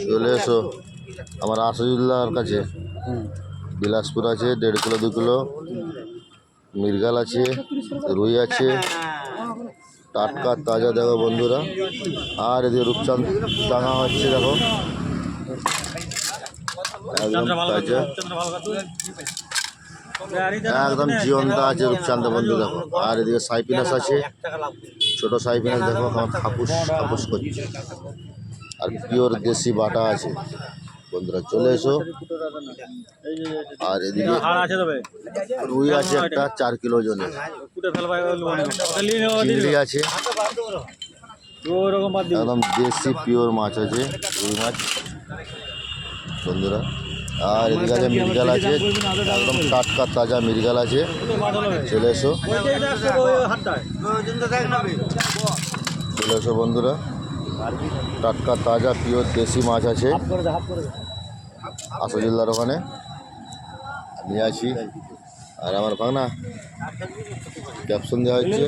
চলে এসো আমার আসাদুল্লাহর কাছে। বিলাসপুর আছে 1.5 কিলো 2 কিলো, মৃগেল আছে, রুই আছে, টাটকা তাজা দেখো বন্ধুরা। আর এদিকে রূপচাঁদ টাঙা হচ্ছে দেখো, একদম তাজা, একদম জীবনটা আছে রূপচাঁদ বন্ধু দেখো। আর এদিকে সাইপিনাস আছে, ছোট সাইপিনাস দেখো আমার খাপুস খাপুস করছে। আর পিওর দেশি বাটা আছে বন্ধুরা, চলে এসো। আর এদিকে রুই আছে একটা 4 কিলো ওজনের, চিংড়ি আছে, একদম দেশি পিওর মাছ আছে, রুই মাছ বন্ধুরা। আর এদিকে আছে মৃগেল আছে, একদম টাটকা তাজা মৃগেল আছে, চলে এসো চলে এসো বন্ধুরা। টাটকা তাজা পিওর দেশি মাছ আছে আসাদুল্লাহর ওখানে, নিয়ে আসি। আর আমার ভাগনা ক্যাপশন দেওয়া হচ্ছে।